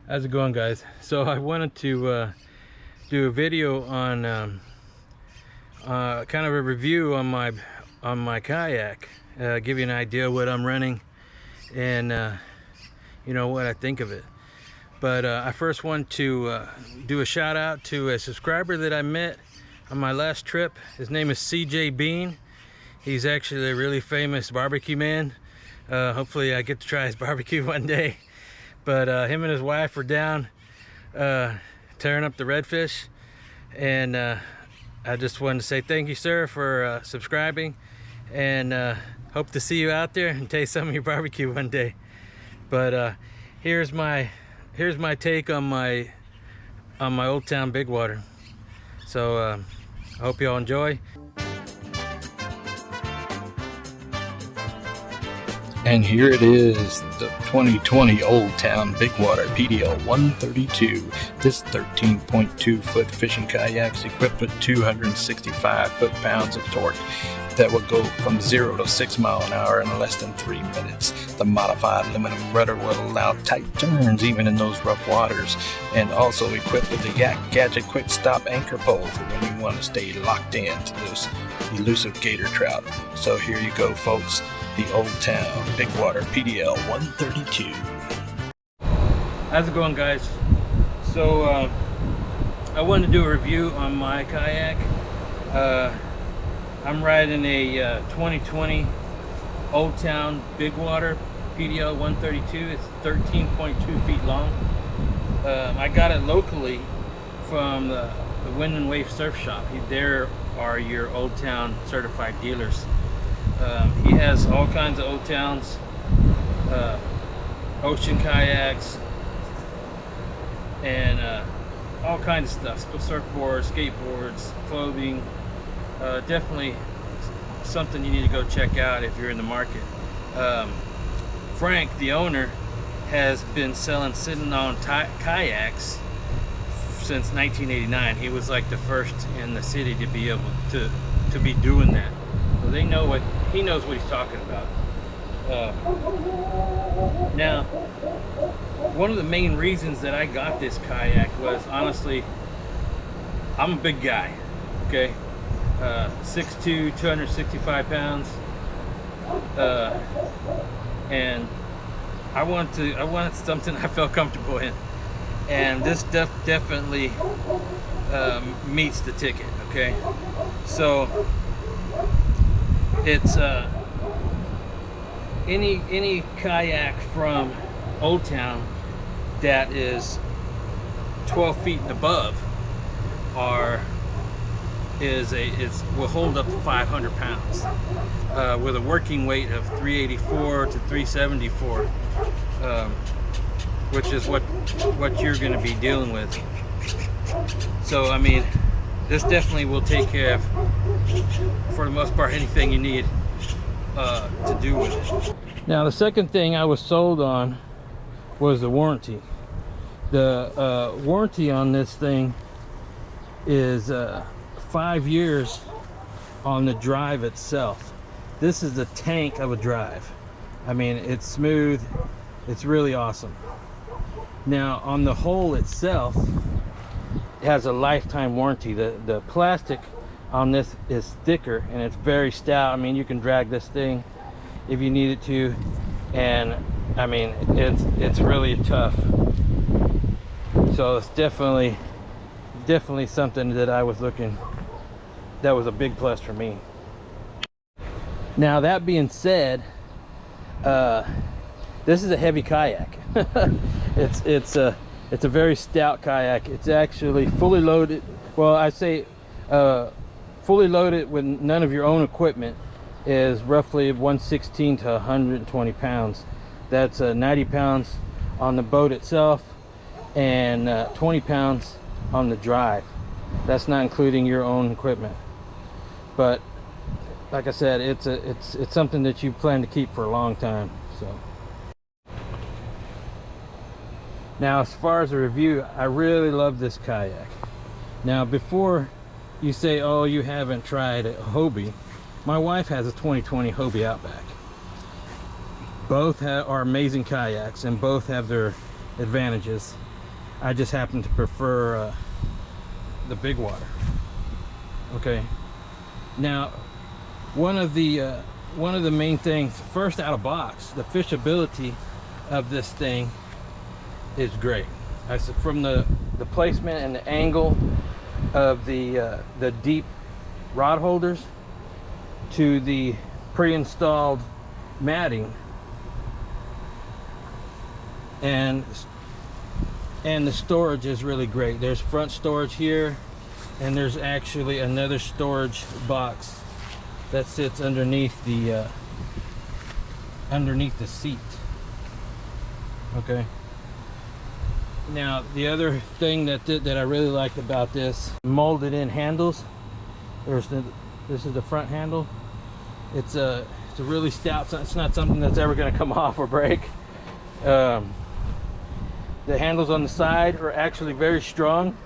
How's it going, guys? So I wanted to do a video on kind of a review on my kayak, give you an idea of what I'm running and you know, what I think of it. But I first want to do a shout out to a subscriber that I met on my last trip. His name is CJ Bean. He's actually a really famous barbecue man. Hopefully I get to try his barbecue one day. But him and his wife were down tearing up the redfish, and I just wanted to say thank you, sir, for subscribing, and hope to see you out there and taste some of your barbecue one day. But here's my take on my Old Town Bigwater. So I hope you all enjoy. And here it is, the 2020 Old Town Bigwater PDL 132. This 13.2 foot fishing kayak is equipped with 265 foot-pounds of torque that will go from 0 to 6 miles an hour in less than 3 minutes. The modified aluminum rudder will allow tight turns even in those rough waters, and also equipped with the Yak Gadget Quick Stop anchor pole for when you want to stay locked in to those elusive gator trout. So here you go, folks. The Old Town Bigwater PDL 132. How's it going, guys? So I wanted to do a review on my kayak. I'm riding a 2020 Old Town Bigwater PDL 132. It's 13.2 feet long. I got it locally from the Wind and Wave Surf Shop. There are your Old Town certified dealers. He has all kinds of Old Towns, ocean kayaks, and all kinds of stuff. Surfboards, skateboards, clothing. Definitely something you need to go check out if you're in the market. Frank, the owner, has been sitting on kayaks since 1989. He was like the first in the city to be able to be doing that. So he knows what he's talking about. Now, one of the main reasons that I got this kayak was, honestly, I'm a big guy, okay? 6'2", 265 pounds, and I wanted something I felt comfortable in, and this definitely meets the ticket, okay? So it's any kayak from Old Town that is 12 feet and above will hold up to 500 pounds with a working weight of 384 to 374, which is what you're going to be dealing with. So I mean, this definitely will take care of, for the most part, anything you need to do with it. Now, the second thing I was sold on was the warranty. The warranty on this thing is 5 years on the drive itself. This is the tank of a drive. I mean, it's smooth. It's really awesome. Now, on the hull itself, it has a lifetime warranty. The plastic on this is thicker and it's very stout. I mean, you can drag this thing if you need it to, and I mean, it's really tough. So it's definitely something that I was looking. That was a big plus for me. Now, that being said, this is a heavy kayak. It's a very stout kayak. It's actually fully loaded. Well, I say fully loaded with none of your own equipment is roughly 116 to 120 pounds. That's 90 pounds on the boat itself and 20 pounds on the drive. That's not including your own equipment. But like I said, it's something that you plan to keep for a long time. So now, as far as a review, I really love this kayak. Now, before you say, oh, you haven't tried a Hobie, my wife has a 2020 Hobie Outback. Both are amazing kayaks, and both have their advantages. I just happen to prefer the Bigwater. Okay. Now, one of the main things, first out of box, the fishability of this thing is great. I said from the placement and the angle of the deep rod holders to the pre-installed matting, and the storage is really great. There's front storage here, and there's actually another storage box that sits underneath the seat. Okay. Now the other thing that I really liked about this, molded in handles. This is the front handle. It's a really stout. It's not something that's ever going to come off or break. The handles on the side are actually very strong,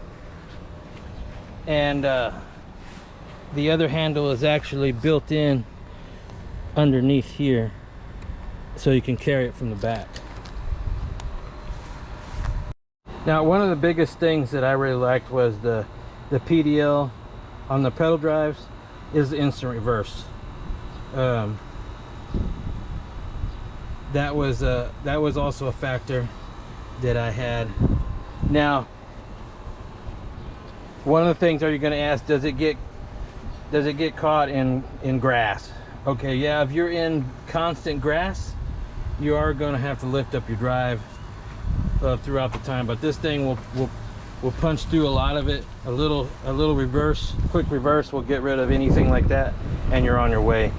and the other handle is actually built in underneath here, so you can carry it from the back. Now, one of the biggest things that I really liked was the PDL on the pedal drives is the instant reverse. That was also a factor that I had. Now, one of the things, are you going to ask, does it get caught in grass? Okay, yeah, if you're in constant grass, you are going to have to lift up your drive throughout the time, but this thing will punch through a lot of it. A little reverse, quick reverse will get rid of anything like that, and you're on your way.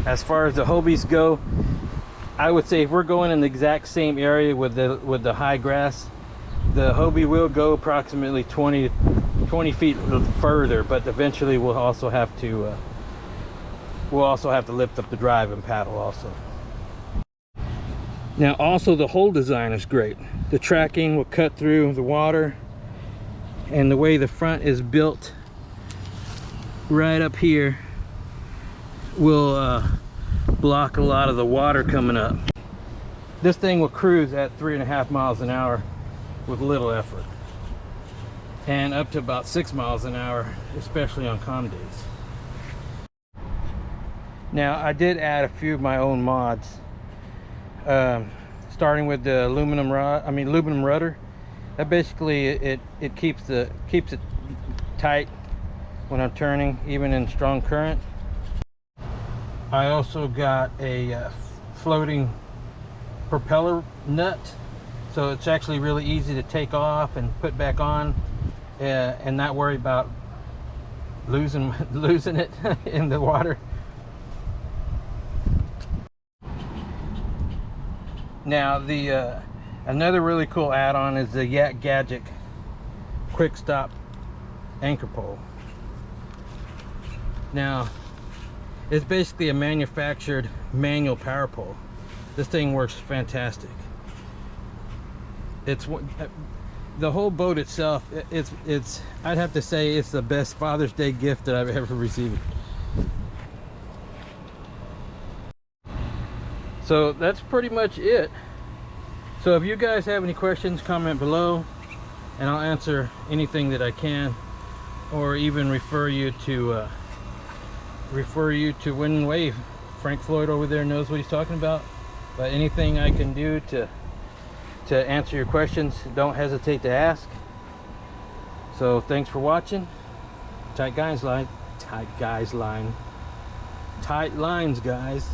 As far as the Hobies go, I would say if we're going in the exact same area with the high grass, the Hobie will go approximately 20 feet further, but eventually we'll also have to lift up the drive and paddle also. Now, also the hole design is great. The tracking will cut through the water, and the way the front is built right up here will block a lot of the water coming up. This thing will cruise at 3.5 miles an hour with little effort, and up to about 6 miles an hour, especially on calm days. Now, I did add a few of my own mods, starting with the aluminum rudder. That basically it keeps it tight when I'm turning, even in strong current. I also got a floating propeller nut, so it's actually really easy to take off and put back on, and not worry about losing it in the water. Now, the another really cool add-on is the Yak Gadget quick stop anchor pole. Now, it's basically a manufactured manual power pole. This thing works fantastic. It's the whole boat itself. It's I'd have to say it's the best Father's Day gift that I've ever received. So that's pretty much it. So if you guys have any questions, comment below, and I'll answer anything that I can, or even refer you to Wind and Wave. Frank Floyd over there knows what he's talking about. But anything I can do to answer your questions, don't hesitate to ask. So thanks for watching. Tight lines, guys.